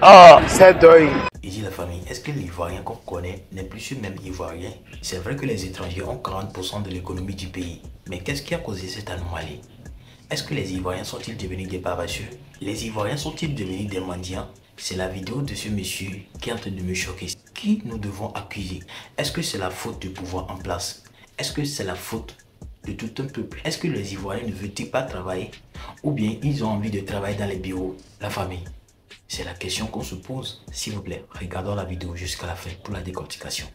Oh, c'est deuil. Il dit la famille, est-ce que l'Ivoirien qu'on connaît n'est plus ce même Ivoirien? C'est vrai que les étrangers ont 40% de l'économie du pays. Mais qu'est-ce qui a causé cette anomalie? Est-ce que les Ivoiriens sont-ils devenus des paresseux? Les Ivoiriens sont-ils devenus des mendiants? C'est la vidéo de ce monsieur qui est en train de me choquer. Qui nous devons accuser? Est-ce que c'est la faute du pouvoir en place? Est-ce que c'est la faute de tout un peuple? Est-ce que les Ivoiriens ne veulent-ils pas travailler? Ou bien ils ont envie de travailler dans les bureaux? La famille, c'est la question qu'on se pose. S'il vous plaît, regardons la vidéo jusqu'à la fin pour la décortication.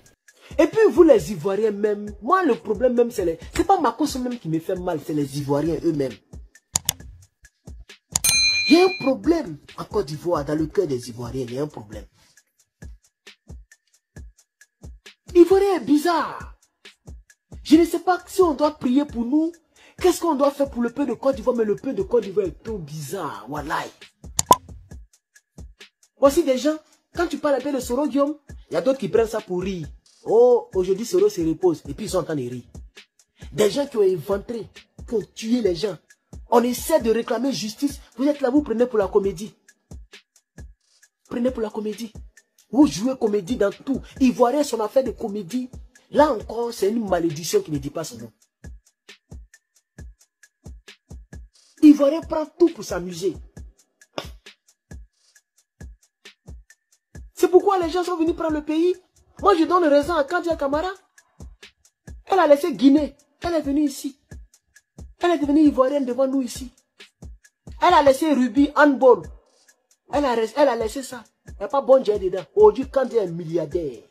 Et puis vous les Ivoiriens même, moi le problème même c'est pas ma cause même qui me fait mal, c'est les Ivoiriens eux-mêmes. Il y a un problème en Côte d'Ivoire, dans le cœur des Ivoiriens, il y a un problème. L'Ivoirien est bizarre. Je ne sais pas si on doit prier pour nous. Qu'est-ce qu'on doit faire pour le peuple de Côte d'Ivoire? Mais le peuple de Côte d'Ivoire est trop bizarre. Wallahi. Voici des gens, quand tu parles un peu de Soro Guillaume, il y a d'autres qui prennent ça pour rire. Oh, aujourd'hui Soro se repose. Et puis ils sont en train de rire. Des gens qui ont inventé, qui ont tué les gens. On essaie de réclamer justice. Vous êtes là, vous prenez pour la comédie. Prenez pour la comédie. Vous jouez comédie dans tout. Ivoirien, son affaire de comédie. Là encore, c'est une malédiction qui ne dit pas son nom. Ivoirien prend tout pour s'amuser. C'est pourquoi les gens sont venus prendre le pays. Moi, je donne raison à Kandia Camara. Elle a laissé Guinée. Elle est venue ici. Elle est devenue ivoirienne devant nous ici. Elle a laissé Ruby handball. Elle a laissé ça. Il n'y a pas bon Dieu dedans. Aujourd'hui, Kandia est milliardaire.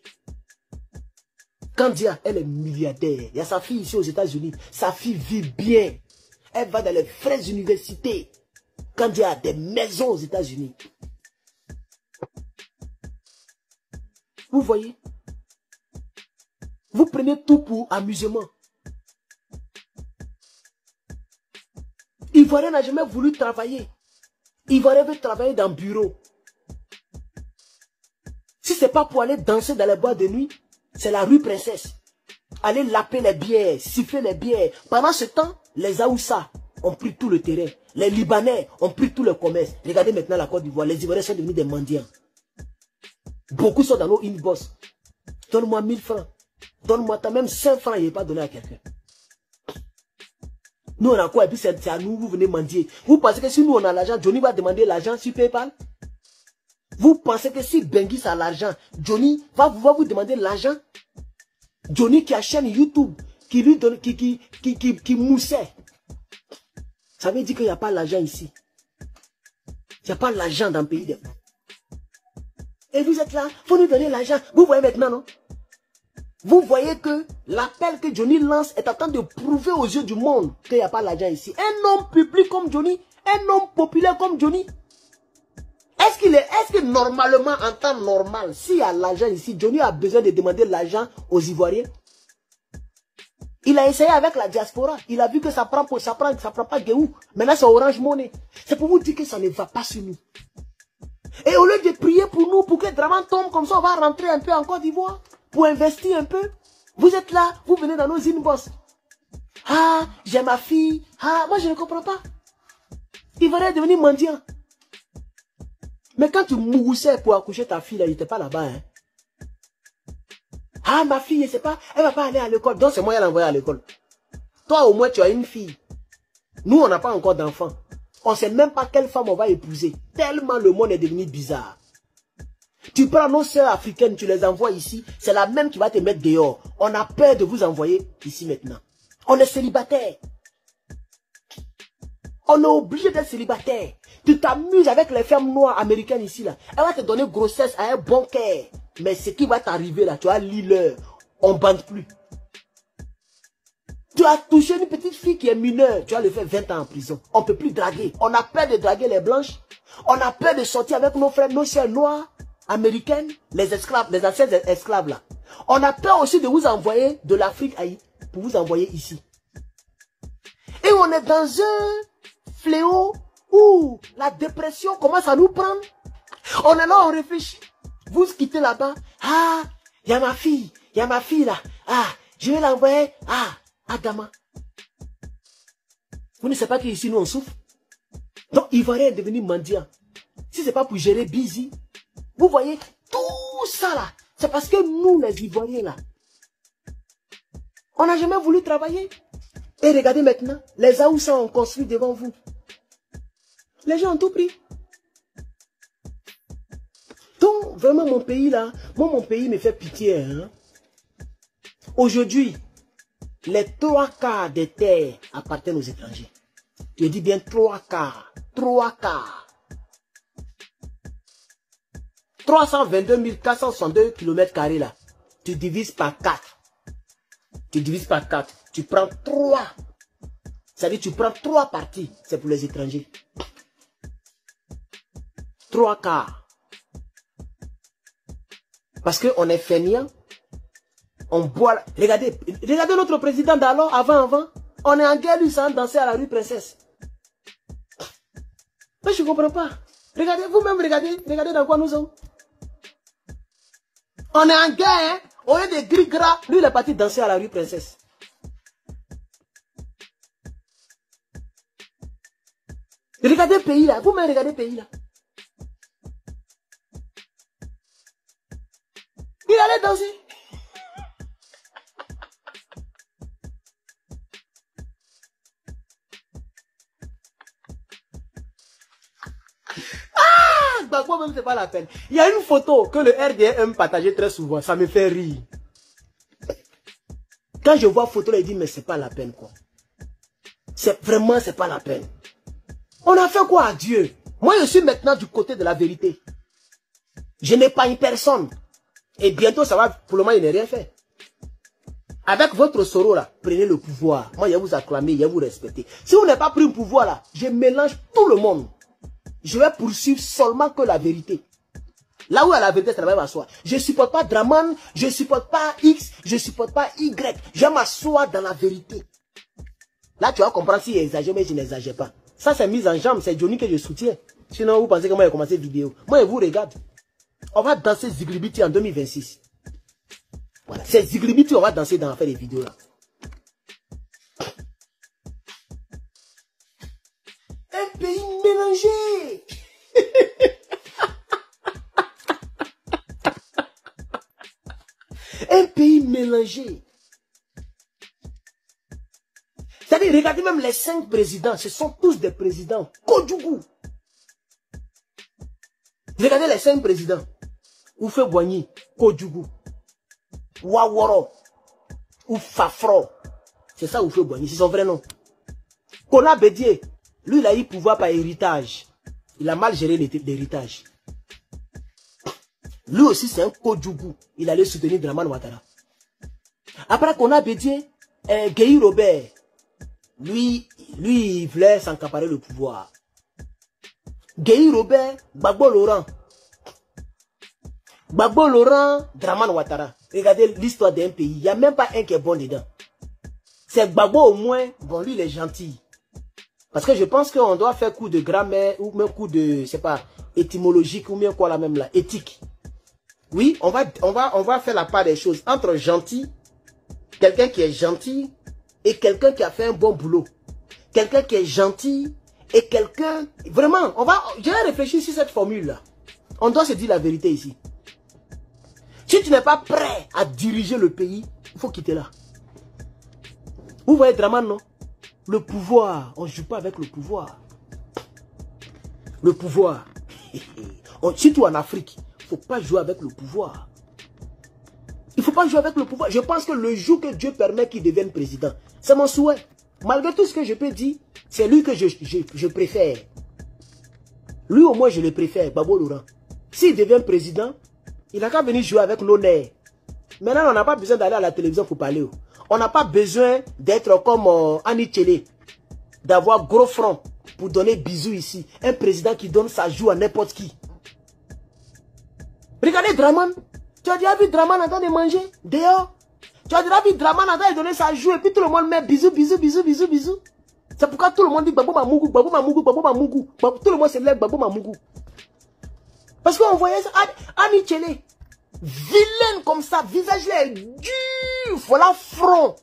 Kandia, elle est milliardaire. Il y a sa fille ici aux États-Unis. Sa fille vit bien. Elle va dans les vraies universités. Kandia a des maisons aux États-Unis. Vous voyez? Vous prenez tout pour amusement. Ivoirien n'a jamais voulu travailler. Ivoirien veut travailler dans le bureau. Si ce n'est pas pour aller danser dans les boîtes de nuit, c'est la rue Princesse. Aller laper les bières, siffler les bières. Pendant ce temps, les Aoussa ont pris tout le terrain. Les Libanais ont pris tout le commerce. Regardez maintenant la Côte d'Ivoire. Les Ivoiriens sont devenus des mendiants. Beaucoup sont dans nos inbox. Donne-moi 1000 francs. Donne-moi même 5 francs, il n'est pas donné à quelqu'un. Nous, on a quoi? Et puis c'est à nous, vous venez mendier. Vous pensez que si nous, on a l'argent, Johnny va demander l'argent sur PayPal? Vous pensez que si Bengis a l'argent, Johnny va vous demander l'argent? Johnny qui a chaîne YouTube, qui lui donne, qui moussait. Ça veut dire qu'il n'y a pas l'argent ici. Il n'y a pas l'argent dans le pays. Et vous êtes là, il faut nous donner l'argent. Vous voyez maintenant, non? Vous voyez que l'appel que Johnny lance est en train de prouver aux yeux du monde qu'il n'y a pas l'argent ici. Un homme public comme Johnny, un homme populaire comme Johnny. Est-ce que normalement, en temps normal, s'il y a l'argent ici, Johnny a besoin de demander l'argent aux Ivoiriens? Il a essayé avec la diaspora. Il a vu que ça prend pas Guéhou. Maintenant, c'est Orange Money. C'est pour vous dire que ça ne va pas sur nous. Et au lieu de prier pour nous, pour que Draman tombe, comme ça, on va rentrer un peu en Côte d'Ivoire, pour investir un peu. Vous êtes là, vous venez dans nos inbox. Ah, j'ai ma fille. Ah, moi je ne comprends pas. Il va devenir mendiant. Mais quand tu moussais pour accoucher ta fille, là, il n'était pas là-bas. Hein. Ah, ma fille, je sais pas, elle va pas aller à l'école. Donc c'est moi qui l'ai envoyée à l'école. Toi, au moins, tu as une fille. Nous, on n'a pas encore d'enfant. On ne sait même pas quelle femme on va épouser. Tellement le monde est devenu bizarre. Tu prends nos sœurs africaines, tu les envoies ici. C'est la même qui va te mettre dehors. On a peur de vous envoyer ici maintenant. On est célibataire. On est obligé d'être célibataire. Tu t'amuses avec les femmes noires américaines ici là. Elle va te donner grossesse à un bon cœur. Mais ce qui va t'arriver là, tu vas lire l'heure. On ne bande plus. Tu as touché une petite fille qui est mineure, tu vas le faire 20 ans en prison. On ne peut plus draguer. On a peur de draguer les blanches. On a peur de sortir avec nos frères, nos sœurs noires, américaines, les esclaves, les anciens esclaves là. On a peur aussi de vous envoyer de l'Afrique pour vous envoyer ici. Et on est dans un fléau où la dépression commence à nous prendre. On est là, on réfléchit. Vous quittez là-bas. Ah, il y a ma fille là. Ah, je vais l'envoyer. Ah, Adama. Vous ne savez pas qu'ici nous on souffre. Donc Ivoirien est devenu mendiant. Si ce n'est pas pour gérer Busy, Vous voyez, tout ça là, c'est parce que nous, les Ivoiriens là, on n'a jamais voulu travailler. Et regardez maintenant, les Aoussa ont construit devant vous. Les gens ont tout pris. Donc, vraiment, mon pays là, moi, mon pays me fait pitié. Hein? Aujourd'hui, les 3/4 des terres appartiennent aux étrangers. Je dis bien 3/4. 3/4. 322 462 km² là. Tu divises par 4. Tu divises par 4. Tu prends 3. C'est-à-dire tu prends 3 parties. C'est pour les étrangers. 3/4. Parce qu'on est fainéant. On boit. Regardez notre président d'alors, avant. On est en guerre, lui, sans danser à la rue Princesse. Mais je ne comprends pas. Regardez, vous-même, regardez dans quoi nous sommes. On est en guerre, hein. Au lieu de gris gras, lui, il est parti danser à la rue Princesse. Regardez le pays là. Vous-même, regardez le pays là. Il allait danser. Gbagbo même c'est pas la peine. Il y a une photo que le RDM partageait très souvent, ça me fait rire. Quand je vois photo là, il dit mais c'est pas la peine quoi. C'est vraiment c'est pas la peine. On a fait quoi à Dieu? Moi je suis maintenant du côté de la vérité. Je n'ai pas une personne. Et bientôt ça va, pour le moment il n'est rien fait. Avec votre soro là, prenez le pouvoir. Moi je vais vous acclamer, je vais vous respecter. Si vous n'avez pas pris le pouvoir là, je mélange tout le monde. Je vais poursuivre seulement que la vérité. Là où il y a la vérité, ça va m'asseoir. Je ne supporte pas Draman, je ne supporte pas X, je ne supporte pas Y. Je vais m'asseoir dans la vérité. Là, tu vas comprendre si j'exagère, mais je n'exagère pas. Ça, c'est mise en jambe, c'est Johnny que je soutiens. Sinon, vous pensez que moi, j'ai commencé cette vidéo. Moi, je vous regarde. On va danser Ziglibiti en 2026. Voilà, c'est Ziglibiti, on va danser dans faire des vidéos là. Un pays mélangé. Un pays mélangé. C'est-à-dire, regardez même les 5 présidents, ce sont tous des présidents. Kodjougou. Regardez les 5 présidents. Oufé Boigny, Kodjougou. Waworo. Ou Fafro. C'est ça Oufé Boigny, c'est son vrai nom. Kona Bédié. Lui, il a eu pouvoir par héritage. Il a mal géré l'héritage. Lui aussi, c'est un Kodjougou. Il allait soutenir Draman Ouattara. Après qu'on a Bédié, Guéhi Robert, lui, il voulait s'encaparer le pouvoir. Guéhi Robert, Gbagbo Laurent. Gbagbo Laurent, Draman Ouattara. Regardez l'histoire d'un pays. Il n'y a même pas un qui est bon dedans. C'est Gbagbo au moins, bon, lui, il est gentil. Parce que je pense qu'on doit faire coup de grammaire ou même coup de, je sais pas, étymologique ou bien quoi là même là, éthique. Oui, on va faire la part des choses entre gentil, quelqu'un qui est gentil et quelqu'un qui a fait un bon boulot. Quelqu'un qui est gentil et quelqu'un, vraiment, je vais réfléchir sur cette formule là. On doit se dire la vérité ici. Si tu n'es pas prêt à diriger le pays, il faut quitter là. Vous voyez Draman, non? Le pouvoir, on ne joue pas avec le pouvoir. Le pouvoir. Surtout en Afrique, il ne faut pas jouer avec le pouvoir. Il ne faut pas jouer avec le pouvoir. Je pense que le jour que Dieu permet qu'il devienne président, c'est mon souhait. Malgré tout ce que je peux dire, c'est lui que je préfère. Lui au moins je le préfère, Gbagbo Laurent. S'il devient président, il n'a qu'à venir jouer avec l'honneur. Maintenant, on n'a pas besoin d'aller à la télévision pour parler. On n'a pas besoin d'être comme Annie Tchelé, d'avoir gros front pour donner bisous ici. Un président qui donne sa joue à n'importe qui. Regardez Draman. Tu as déjà vu Draman en train de manger dehors? Tu as déjà vu Draman en train de donner sa joue et puis tout le monde met bisous, bisous, bisous, bisous, bisous. C'est pourquoi tout le monde dit Gbagbo Mamougou, Gbagbo Mamougou, Gbagbo Mamougou. Tout le monde se lève Gbagbo Mamougou. Parce qu'on voyait ça, Annie Tchelé, vilaine comme ça, visage là est dur. Voilà front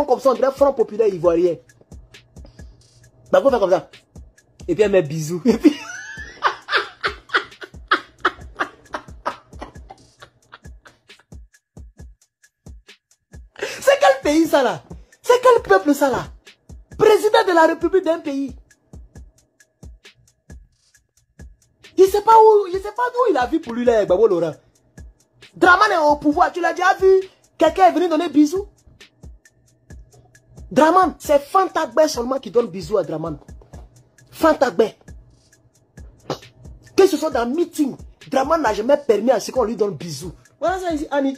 comme ça, on dirait front populaire ivoirien. Gbagbo fait comme ça. Et puis elle met bisous. Et puis... pays ça là? C'est quel peuple ça là? Président de la République d'un pays. Je ne sais pas d'où il a vu pour lui là, Babo Laurent. Draman est au pouvoir, tu l'as déjà vu? Quelqu'un est venu donner bisous? Draman, c'est Fantagbe seulement qui donne bisous à Draman. Fantagbe. Que ce soit dans le meeting, Draman n'a jamais permis à ce qu'on lui donne bisous. Voilà ça ici, Annie.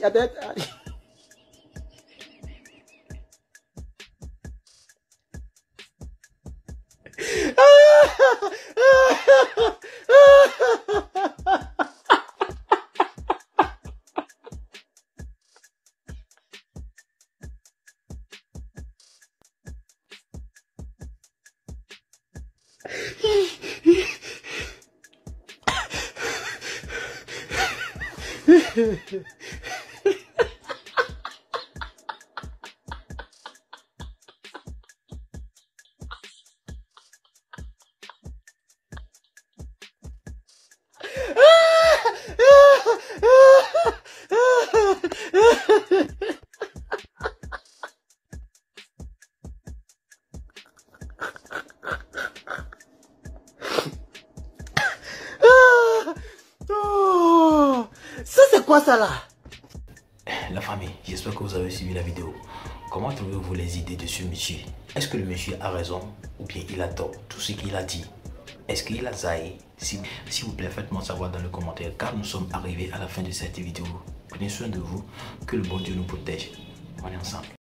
Ça c'est quoi ça là? La famille, j'espère que vous avez suivi la vidéo. Comment trouvez-vous les idées de ce monsieur? Est-ce que le monsieur a raison ou bien il a tort? Tout ce qu'il a dit, est-ce qu'il a zaï? S'il vous plaît, faites-moi savoir dans les commentaires, car nous sommes arrivés à la fin de cette vidéo. Prenez soin de vous, que le bon Dieu nous protège. On est ensemble.